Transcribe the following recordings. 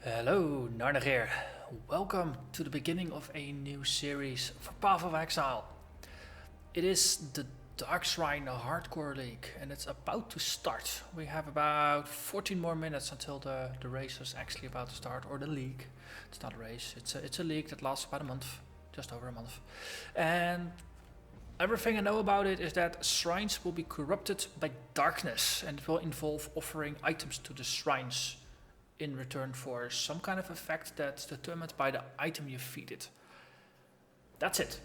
Hello, Narnach here. Welcome to the beginning of a new series for Path of Exile. It is the Darkshrine Hardcore League and it's about to start. We have about 14 more minutes until the race is actually about to start, or the league. It's not a race, it's a league that lasts about a month, just over a month. And everything I know about it is that shrines will be corrupted by darkness, and it will involve offering items to the shrines in return for some kind of effect that's determined by the item you feed it. That's it.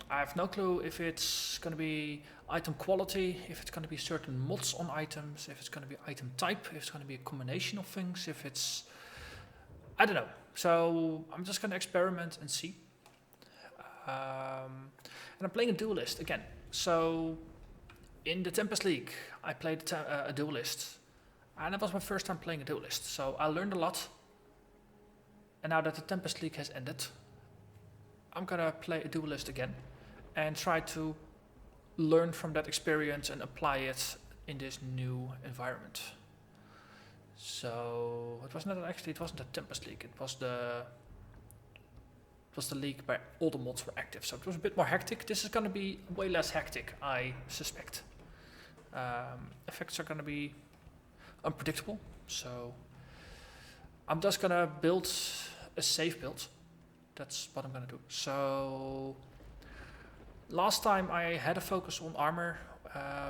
I have no clue if it's going to be item quality, if it's going to be certain mods on items, if it's going to be item type, if it's going to be a combination of things, if it's... I don't know. So I'm just going to experiment and see. And I'm playing a Duelist again. So in the Tempest League, I played a Duelist. And it was my first time playing a Duelist, so I learned a lot. And now that the Tempest League has ended, I'm gonna play a Duelist again and try to learn from that experience and apply it in this new environment. So it wasn't the Tempest League, it was the league where all the mods were active, so it was a bit more hectic. This is gonna be way less hectic, I suspect. Effects are gonna be unpredictable, so I'm just gonna build a safe build. That's what I'm gonna do. So last time I had a focus on armor,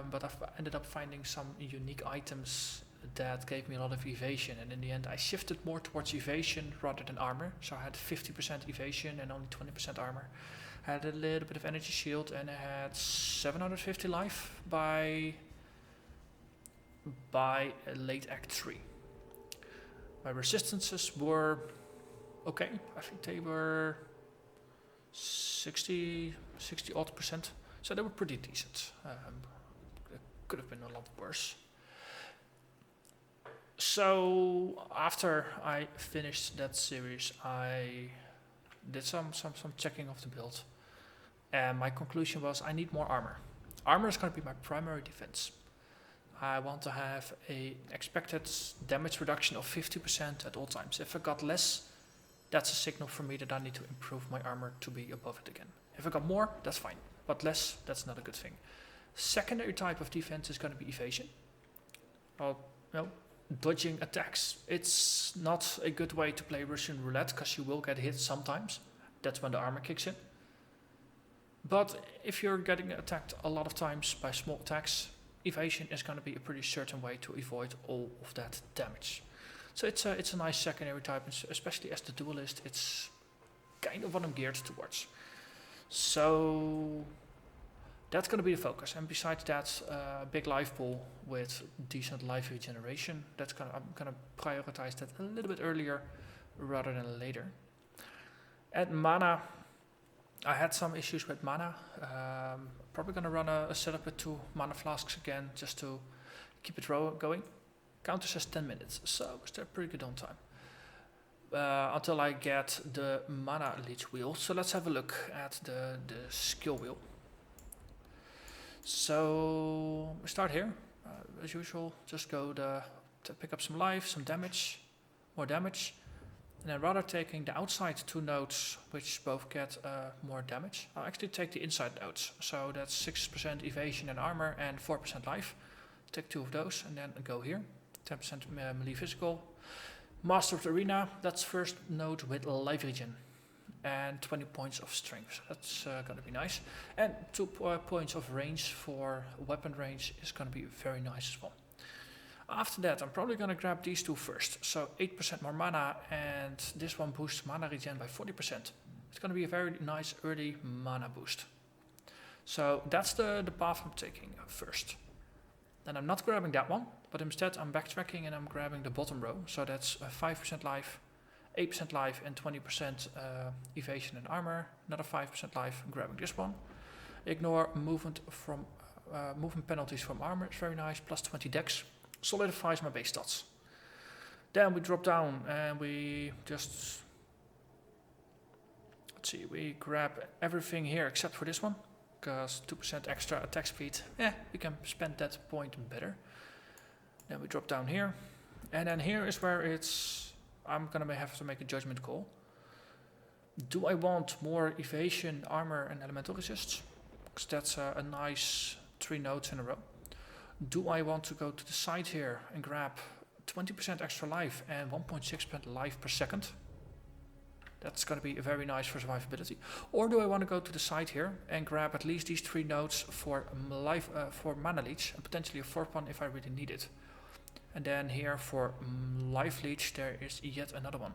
but I've ended up finding some unique items that gave me a lot of evasion, and in the end I shifted more towards evasion rather than armor. So I had 50% evasion and only 20% armor. I had a little bit of energy shield and I had 750 life by late Act 3. My resistances were okay. I think they were 60 odd percent. So they were pretty decent. It could have been a lot worse. So after I finished that series, I did some checking of the build. And my conclusion was I need more armor. Armor is going to be my primary defense. I want to have a expected damage reduction of 50% at all times. If I got less, that's a signal for me that I need to improve my armor to be above it again. If I got more, that's fine, but less, that's not a good thing. Secondary type of defense is going to be evasion. Well, dodging attacks. It's not a good way to play Russian roulette because you will get hit sometimes. That's when the armor kicks in. But if you're getting attacked a lot of times by small attacks, evasion is going to be a pretty certain way to avoid all of that damage. So it's a nice secondary type, especially as the Duelist, it's kind of what I'm geared towards. So that's going to be the focus. And besides that, big life pool with decent life regeneration. I'm going to prioritize that a little bit earlier rather than later. And mana, I had some issues with mana. Probably going to run a setup with 2 mana flasks again, just to keep it going. Counter says 10 minutes, so we're still pretty good on time. Until I get the mana leech wheel. So let's have a look at the skill wheel. So we start here, as usual. Just go to pick up some life, some damage, more damage. And then rather taking the outside 2 nodes, which both get more damage, I'll actually take the inside nodes. So that's 6% evasion and armor and 4% life. Take 2 of those and then go here. 10% melee physical. Master of the Arena, that's first node with life regen. And 20 points of strength. So that's going to be nice. And 2 points of range for weapon range is going to be very nice as well. After that, I'm probably going to grab these 2 first. So 8% more mana, and this one boosts mana regen by 40%. It's going to be a very nice early mana boost. So that's the path I'm taking first. Then I'm not grabbing that one, but instead I'm backtracking and I'm grabbing the bottom row. So that's 5% life, 8% life, and 20% evasion and armor. Another 5% life. I'm grabbing this one. Ignore movement penalties from armor. It's very nice. Plus 20 dex. Solidifies my base stats. Then we drop down and we just, we grab everything here except for this one, because 2% extra attack speed, we can spend that point better. Then we drop down here, and then here is where it's I'm gonna have to make a judgment call. Do I want more evasion, armor, and elemental resists? Because that's a nice 3 nodes in a row. Do I want to go to the side here and grab 20% extra life and 1.6% life per second? That's going to be very nice for survivability. Or do I want to go to the side here and grab at least these 3 nodes for life, for mana leech, and potentially a 4th one if I really need it. And then here for life leech there is yet another one.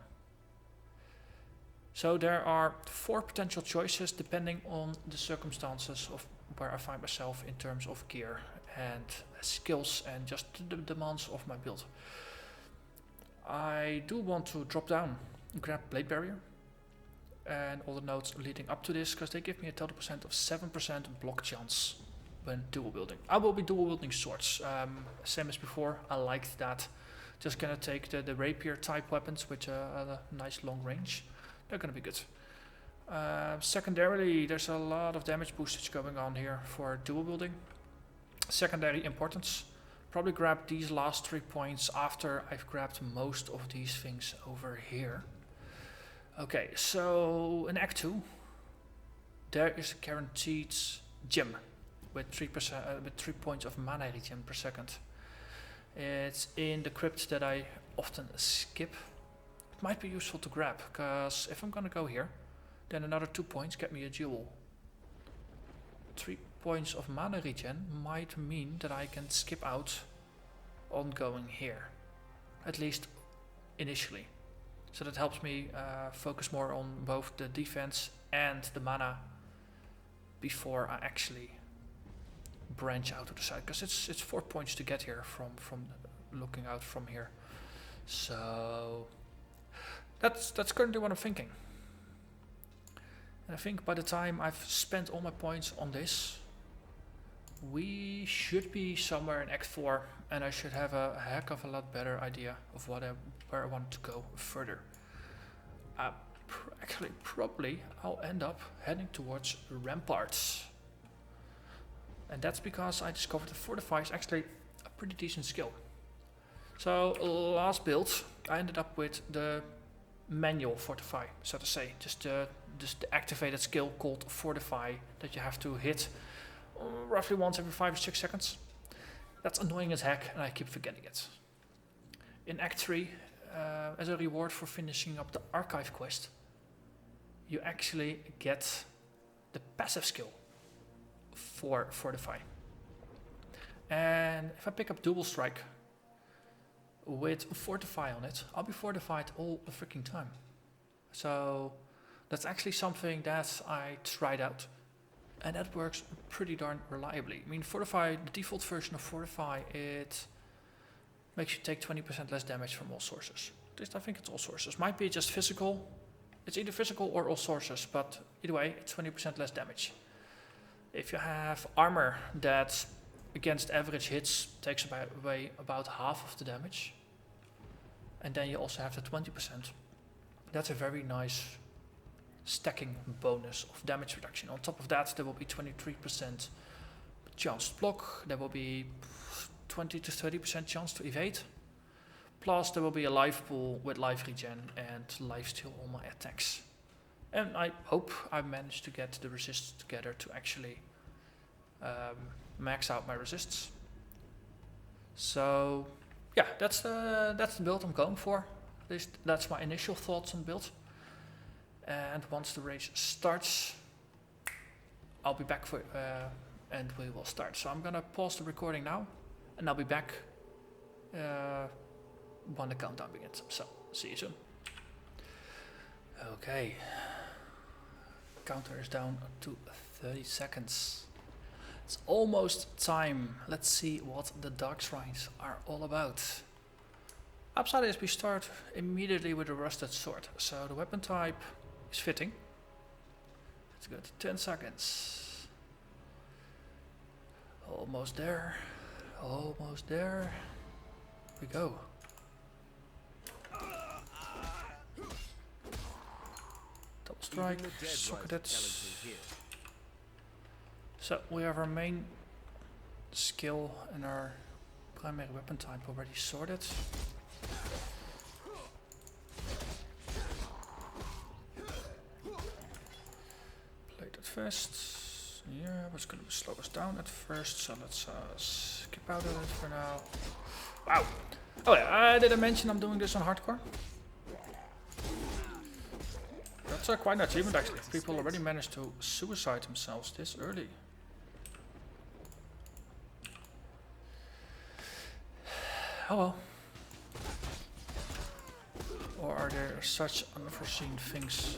So there are 4 potential choices depending on the circumstances of where I find myself in terms of gear and skills and just the demands of my build. I do want to drop down and grab Blade Barrier and all the nodes leading up to this, because they give me a total percent of 7% block chance when dual wielding. I will be dual wielding swords, same as before. I liked that. Just gonna take the rapier type weapons with a nice long range. They're gonna be good. Secondarily, there's a lot of damage boostage going on here for dual wielding. Secondary importance. Probably grab these last 3 points after I've grabbed most of these things over here. Okay, so in Act 2, there is a guaranteed gem with 3%, with 3 points of mana regen per second. It's in the crypt that I often skip. It might be useful to grab, because if I'm gonna go here, then another 2 points get me a jewel. 3 points of mana regen might mean that I can skip out on going here, at least initially. So that helps me focus more on both the defense and the mana before I actually branch out to the side, because it's 4 points to get here from looking out from here. So that's currently what I'm thinking. And I think by the time I've spent all my points on this, we should be somewhere in Act 4, and I should have a heck of a lot better idea of where I want to go further. Actually, probably I'll end up heading towards Ramparts. And that's because I discovered that Fortify is actually a pretty decent skill. So last build, I ended up with the manual Fortify, so to say. Just the activated skill called Fortify that you have to hit roughly once every 5 or 6 seconds. That's annoying as heck, and I keep forgetting it. In Act 3, as a reward for finishing up the archive quest, you actually get the passive skill for Fortify. And if I pick up Double Strike with Fortify on it, I'll be fortified all the freaking time. So that's actually something that I tried out, and that works pretty darn reliably. I mean, Fortify, the default version of Fortify, it makes you take 20% less damage from all sources. At least I think it's all sources. Might be just physical. It's either physical or all sources, but either way, it's 20% less damage. If you have armor that against average hits takes away about half of the damage, and then you also have the 20%, that's a very nice stacking bonus of damage reduction. On top of that, there will be 23% chance to block, there will be 20 to 30% chance to evade, plus there will be a life pool with life regen and lifesteal on my attacks. And I hope I managed to get the resists together to actually max out my resists. So yeah, that's the build I'm going for. At least that's my initial thoughts on the build. And once the race starts, I'll be back for and we will start. So I'm gonna pause the recording now, and I'll be back when the countdown begins. So see you soon. Okay, counter is down to 30 seconds. It's almost time. Let's see what the Darkshrines are all about. Upside is we start immediately with a rusted sword, so the weapon type is fitting. It's good. 10 seconds. Almost there. Almost there. Here we go. Double strike, socketed. So we have our main skill and our primary weapon type already sorted. fast. Yeah, but it's going to slow us down at first, so let's skip out of it for now. Wow! Oh yeah, did I mention I'm doing this on hardcore? That's quite an achievement actually. People already managed to suicide themselves this early. Oh well. Or are there such unforeseen things?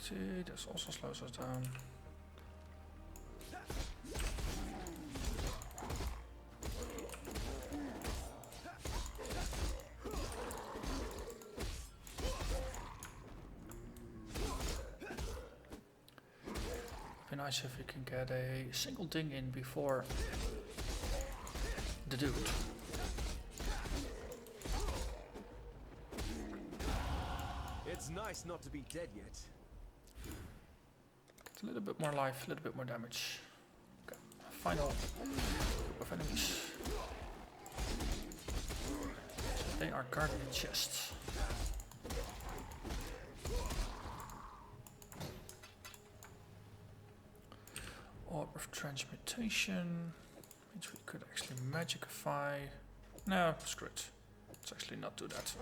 See, this also slows us down. Be nice if we can get a single ding in before the dude. It's nice not to be dead yet. Get a little bit more life, a little bit more damage. Okay. Final group of enemies. So they are guarding the chest. Orb of Transmutation means we could actually magicify. No, screw it. Let's actually not do that.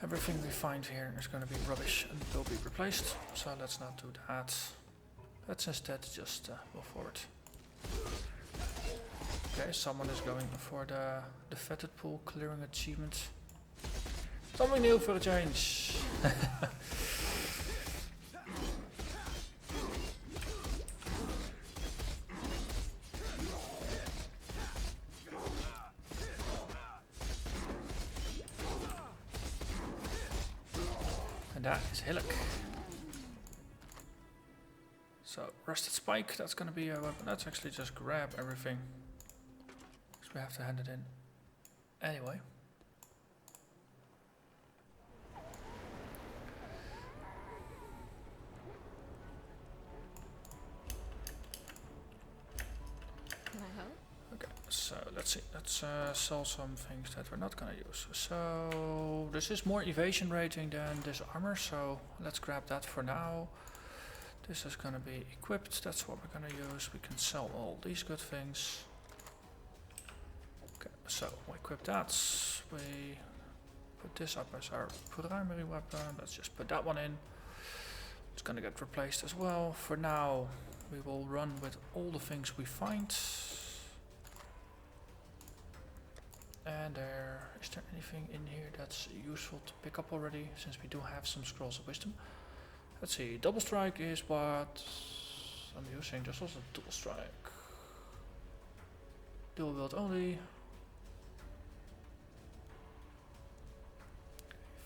Everything we find here is going to be rubbish and will be replaced, so let's not do that. Let's instead just go forward. Okay, someone is going for the fetid pool clearing achievement. Something new for a change. And that is Hailrake. So, Rusted Spike, that's going to be a weapon. Let's actually just grab everything. Because we have to hand it in anyway. Can I help? Okay, so let's see. Let's sell some things that we're not going to use. So this is more evasion rating than this armor, so let's grab that for now. This is going to be equipped, that's what we're going to use. We can sell all these good things. Okay, so we equip that. We put this up as our primary weapon. Let's just put that one in. It's going to get replaced as well. For now, we will run with all the things we find. And is there anything in here that's useful to pick up already, since we do have some scrolls of wisdom? Let's see, Double Strike is what I'm using. There's also Dual Strike. Dual-wield only.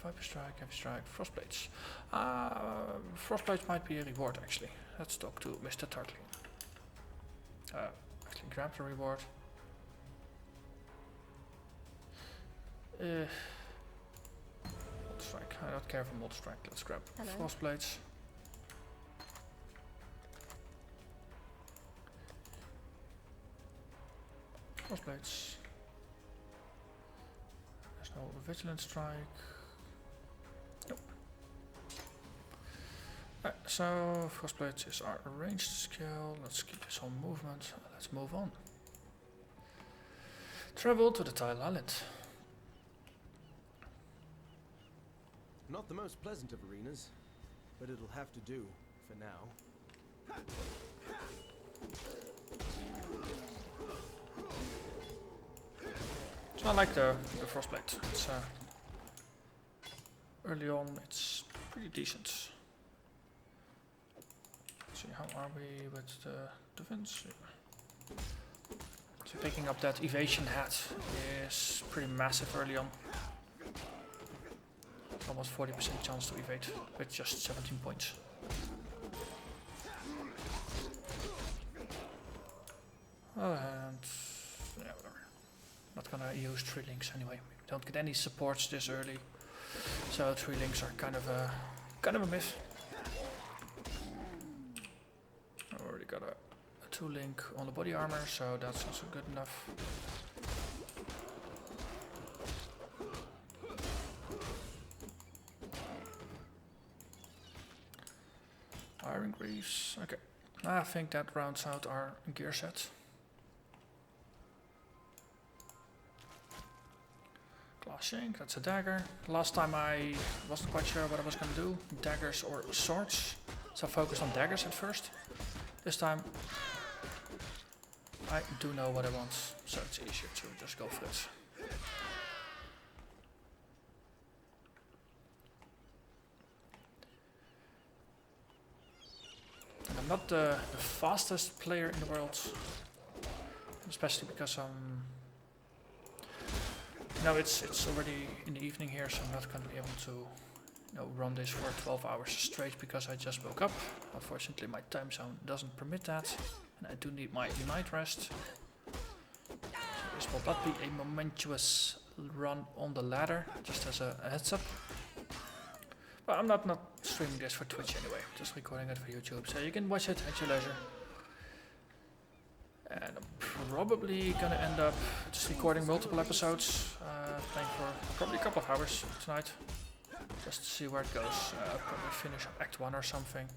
Viper Strike, Heavy Strike, Frostblades. Frostblades might be a reward actually. Let's talk to Mr. Tartling. Actually grab the reward. Multi Strike. I don't care for Multi Strike. Let's grab Frostblades. Frostblades. There's no Vigilant Strike. Nope. Right, so Frostblades is our ranged skill. Let's keep this on movement. Let's move on. Travel to the Tile Island. Not the most pleasant of arenas, but it'll have to do for now. So I like the Frostblade. It's early on, it's pretty decent. Let's see, how are we with the defense? So picking up that evasion hat is pretty massive early on. Almost 40% chance to evade with just 17 points. And yeah, whatever. gonna use 3 links anyway. Don't get any supports this early, so 3 links are kind of a myth. I already got a 2 link on the body armor, so that's also good enough. Iron Greaves, okay. I think that rounds out our gear set. Glass shank, that's a dagger. Last time I wasn't quite sure what I was going to do, daggers or swords. So I focused on daggers at first. This time I do know what I want, so it's easier to just go for it. And I'm not the fastest player in the world, especially because no, it's already in the evening here, so I'm not going to be able to run this for 12 hours straight because I just woke up. Unfortunately, my time zone doesn't permit that, and I do need my night rest. So this will not be a momentous run on the ladder, just as a heads up. But I'm not streaming this for Twitch anyway, just recording it for YouTube, so you can watch it at your leisure. And I'm probably gonna end up just recording multiple episodes, playing for probably a couple of hours tonight, just to see where it goes. Probably finish up Act 1 or something,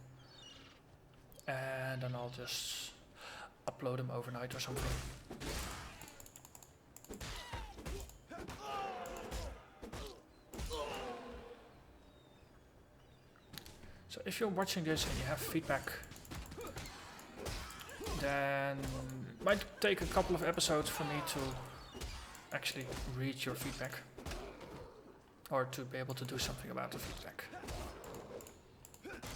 and then I'll just upload them overnight or something. So if you're watching this and you have feedback, then it might take a couple of episodes for me to actually read your feedback, or to be able to do something about the feedback.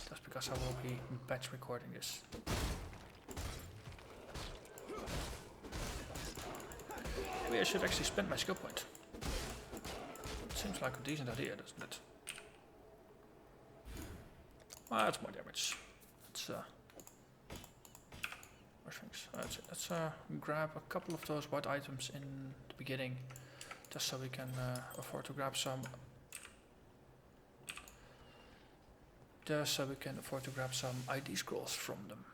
That's because I will be batch recording this. Maybe I should actually spend my skill point. Seems like a decent idea, doesn't it? Well, that's more damage. Let's let's grab a couple of those white items in the beginning, just so we can afford to grab some. Just so we can afford to grab some ID scrolls from them.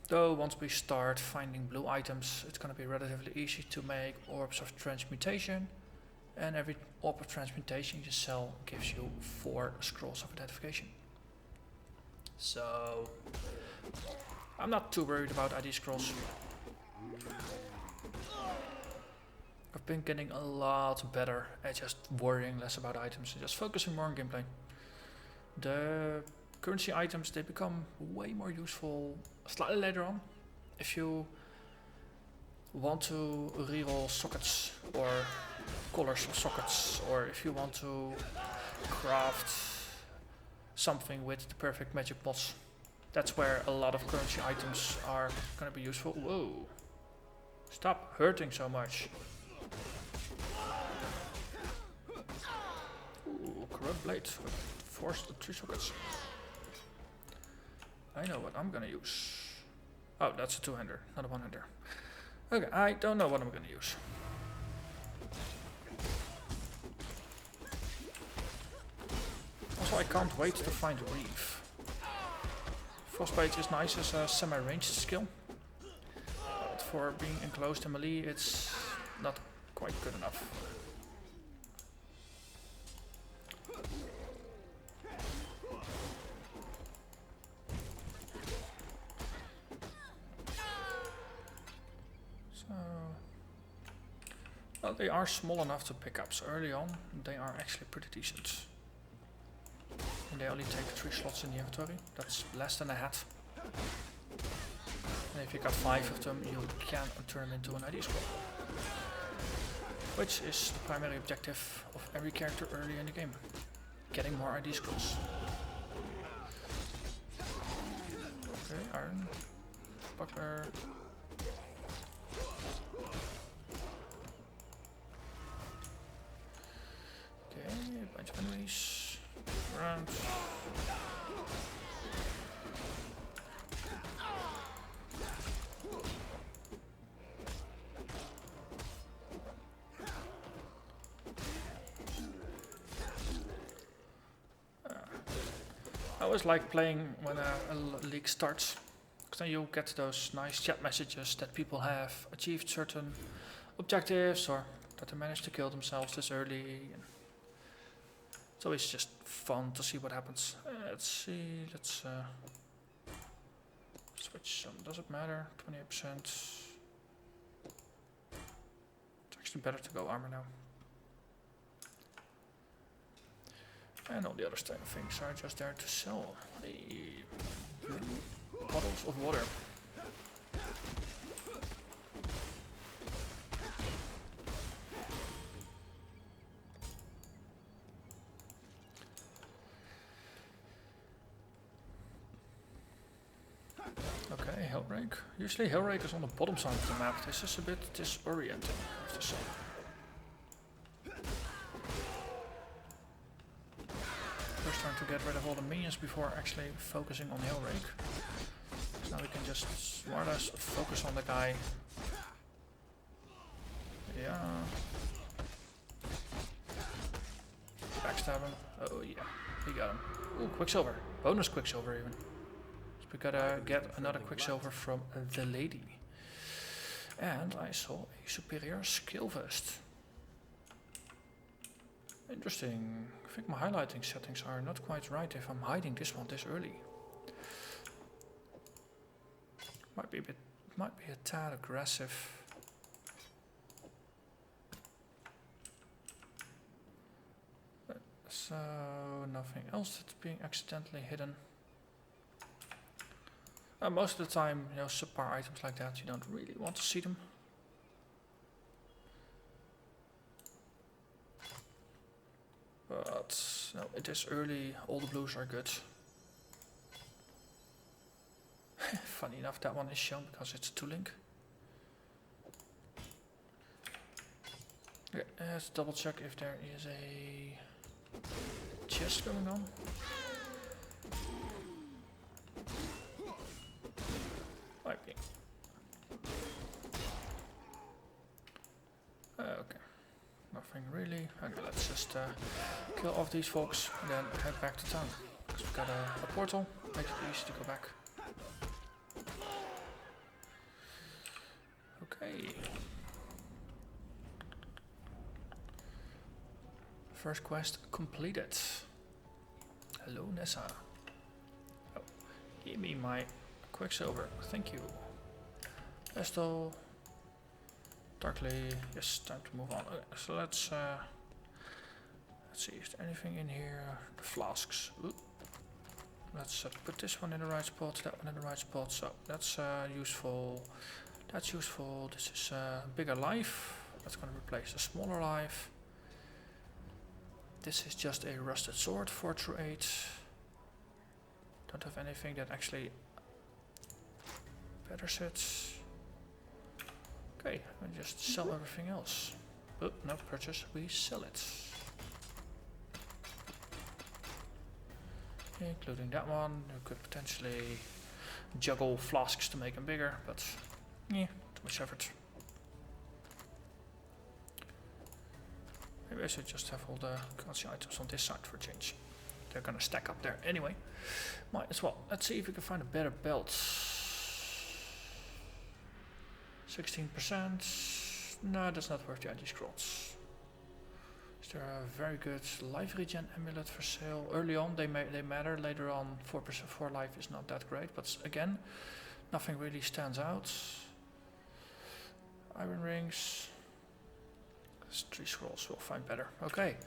Though once we start finding blue items, it's going to be relatively easy to make orbs of transmutation, and every orb of transmutation you sell gives you 4 scrolls of identification. So I'm not too worried about ID scrolls. I've been getting a lot better at just worrying less about items and just focusing more on gameplay. The currency items, they become way more useful slightly later on. If you want to reroll sockets or colors of sockets, or if you want to craft something with the perfect magic mods, that's where a lot of currency items are going to be useful. Whoa, stop hurting so much. Ooh, corrupt blade, force the 3 sockets. I know what I'm going to use. Oh, that's a 2-hander, not a 1-hander. Okay, I don't know what I'm going to use. Also, I can't wait to find Reef. Frostbite is nice as a semi-ranged skill, but for being enclosed in melee, it's not quite good enough. So, well, they are small enough to pick up, so early on they are actually pretty decent. And they only take 3 slots in the inventory. That's less than a hat. And if you got 5 of them, you can turn them into an ID scroll, which is the primary objective of every character early in the game. Getting more ID scrolls. Okay, iron. Buckler. Okay, a bunch of enemies. Around. I always like playing when a league starts, because then you get those nice chat messages that people have achieved certain objectives or that they managed to kill themselves this early. And it's always just fun to see what happens. Let's see, let's switch some, does it matter? 28%. It's actually better to go armor now. And all the other things are just there to sell. Hey, bottles of water. Okay, Hailrake. Usually Hailrake is on the bottom side of the map. This is a bit disorienting, I have to say. First trying to get rid of all the minions before actually focusing on Hailrake. So now we can just more or less focus on the guy. Yeah. Backstab him. Oh yeah, we got him. Ooh, Quicksilver. Bonus Quicksilver even. So we gotta get another Quicksilver from the lady. And I saw a superior skill vest. Interesting. I think my highlighting settings are not quite right if I'm hiding this one this early. Might be a tad aggressive. So nothing else that's being accidentally hidden. Most of the time, you know, subpar items like that, you don't really want to see them. But no, it is early, all the blues are good. Funny enough, that one is shown because it's 2-link. Okay, let's double check if there is a chest going on. Might be. Okay. Nothing really. Okay, let's just kill off these folks and then head back to town. Because we've got a portal, makes it easy to go back. Okay. First quest completed. Hello Nessa. Oh, give me my Quicksilver, thank you. Estel. Darkly, yes, time to move on. Okay, so let's see, is there anything in here? The flasks. Ooh. Let's put this one in the right spot, that one in the right spot. So that's useful. That's useful. This is a bigger life. That's going to replace a smaller life. This is just a rusted sword, 4/8. Don't have anything that actually better sits. Okay, we just sell everything else. Oh, no purchase, we sell it. Including that one. You could potentially juggle flasks to make them bigger, but yeah, too much effort. Maybe I should just have all the currency items on this side for a change. They're gonna stack up there anyway. Might as well. Let's see if we can find a better belt. 16%. No, that's not worth the ID scrolls. Is there a very good life regen amulet for sale? Early on they matter. Later on 4% for life is not that great. But again, nothing really stands out. Iron rings. 3 scrolls we'll find better. Okay,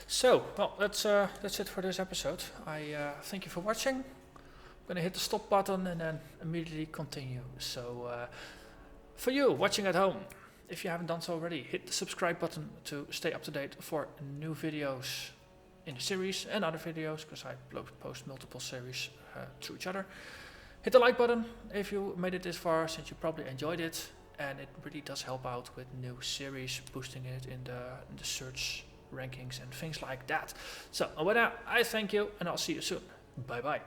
so well that's it for this episode. I thank you for watching. I'm gonna hit the stop button and then immediately continue. So for you watching at home, if you haven't done so already, hit the subscribe button to stay up to date for new videos in the series and other videos, because I post multiple series through each other. Hit the like button if you made it this far, since you probably enjoyed it. And it really does help out with new series, boosting it in the search rankings and things like that. So with that, I thank you and I'll see you soon. Bye bye.